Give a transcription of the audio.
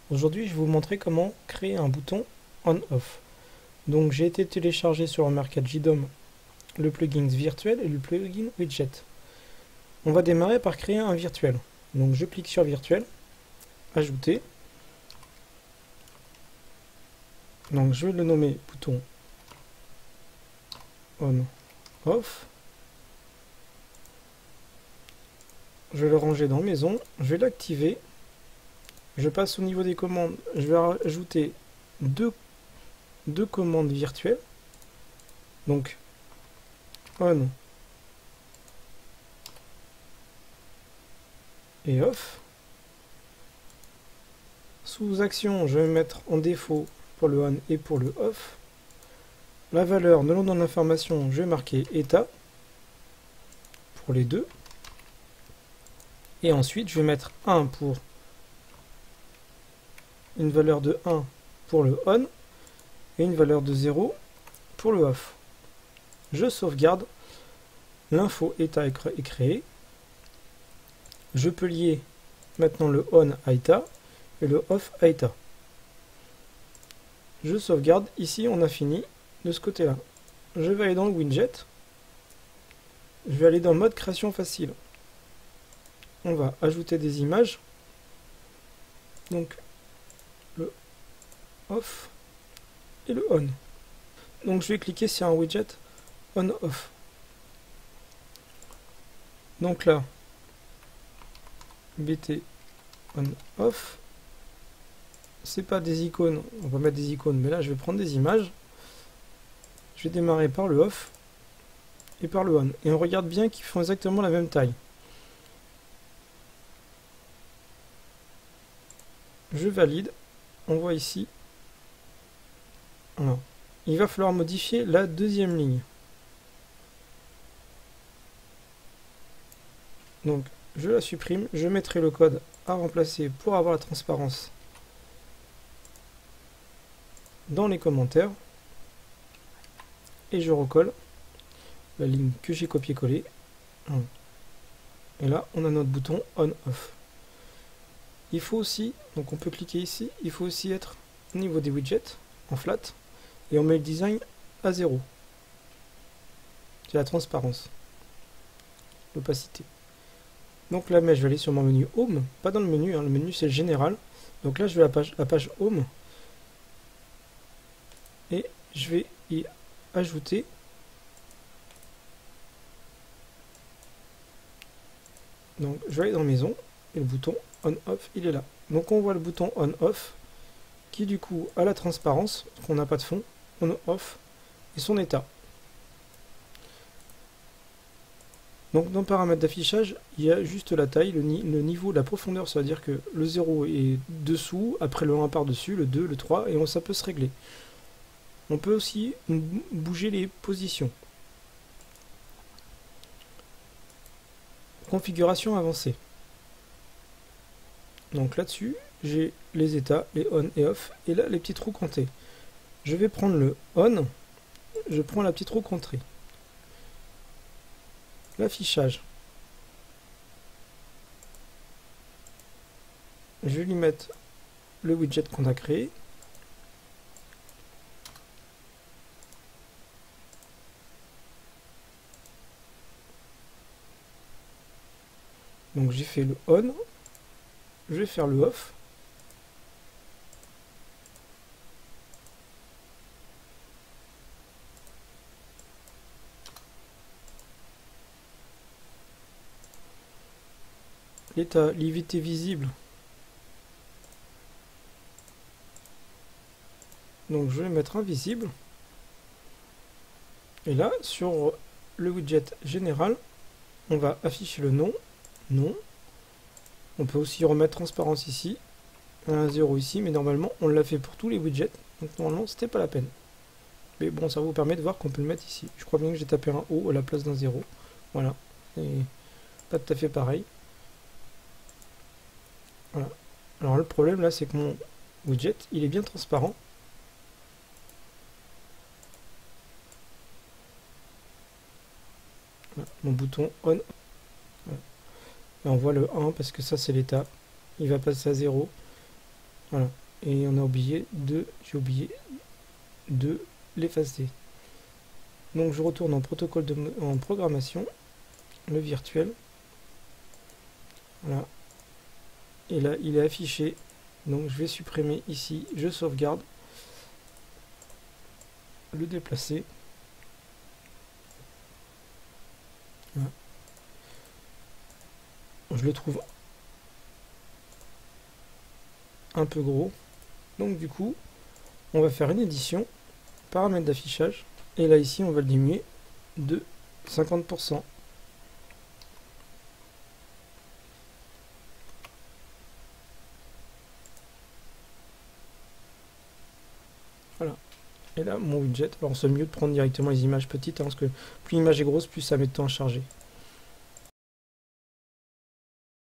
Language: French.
Aujourd'hui, je vais vous montrer comment créer un bouton on-off. Donc, j'ai été télécharger sur le market JDOM le plugin virtuel et le plugin widget. On va démarrer par créer un virtuel. Donc, je clique sur virtuel, ajouter. Donc, je vais le nommer bouton on-off. Je vais le ranger dans maison, je vais l'activer. Je passe au niveau des commandes, je vais ajouter deux commandes virtuelles. Donc, on et off. Sous action, je vais mettre en défaut pour le on et pour le off. La valeur de nom d'information, je vais marquer état pour les deux. Et ensuite, je vais mettre 1 pour une valeur de 1 pour le on et une valeur de 0 pour le off. Je sauvegarde. L'info état est créée. Je peux lier maintenant le on à état et le off à état. Je sauvegarde. Ici, on a fini de ce côté-là. Je vais aller dans le widget. Je vais aller dans le mode création facile. On va ajouter des images. Donc, le off et le on. Donc, je vais cliquer sur un widget on-off. Donc là, bt on-off. C'est pas des icônes, on va mettre des icônes, mais là je vais prendre des images. Je vais démarrer par le off et par le on. Et on regarde bien qu'ils font exactement la même taille. Je valide. On voit ici. Alors, il va falloir modifier la deuxième ligne. Donc, je la supprime. Je mettrai le code à remplacer pour avoir la transparence dans les commentaires. Et je recolle la ligne que j'ai copié-collé. Et là, on a notre bouton on-off. Il faut aussi, donc on peut cliquer ici, il faut aussi être au niveau des widgets, en flat, et on met le design à 0. C'est la transparence, l'opacité. Donc là, je vais aller sur mon menu Home, pas dans le menu, le menu c'est le général. Donc là, je vais la page Home, et je vais y ajouter donc je vais aller dans Maison, et le bouton on-off, il est là. Donc on voit le bouton on-off, qui du coup a la transparence, qu'on n'a pas de fond, on-off, et son état. Donc dans le paramètre d'affichage, il y a juste la taille, le niveau, la profondeur, ça veut dire que le 0 est dessous, après le 1 par-dessus, le 2, le 3, et ça peut se régler. On peut aussi bouger les positions. Configuration avancée. Donc là-dessus, j'ai les états, les on et off, et là les petits trous comptés. Je vais prendre le on, je prends la petite roue contrée. L'affichage. Je vais lui mettre le widget qu'on a créé. Donc j'ai fait le on, je vais faire le off. L'état, l'IVT visible. Donc je vais mettre invisible. Et là, sur le widget général, on va afficher le nom. Non. On peut aussi remettre transparence ici. Un 0 ici, mais normalement on l'a fait pour tous les widgets. Donc normalement c'était pas la peine. Mais bon, ça vous permet de voir qu'on peut le mettre ici. Je crois bien que j'ai tapé un O à la place d'un 0. Voilà. Et pas tout à fait pareil. Voilà. Alors le problème là, c'est que mon widget, il est bien transparent. Voilà. Mon bouton on. Voilà. Et on voit le 1 parce que ça c'est l'état. Il va passer à 0. Voilà. Et on a oublié j'ai oublié de l'effacer. Donc je retourne en protocole en programmation, le virtuel. Voilà. Et là, il est affiché. Donc je vais supprimer ici, je sauvegarde, le déplacer. Voilà. Je le trouve un peu gros. Donc du coup, on va faire une édition, paramètres d'affichage. Et là ici, on va le diminuer de 50%. Voilà. Et là, mon widget. Alors c'est mieux de prendre directement les images petites, hein, parce que plus l'image est grosse, plus ça met de temps à charger.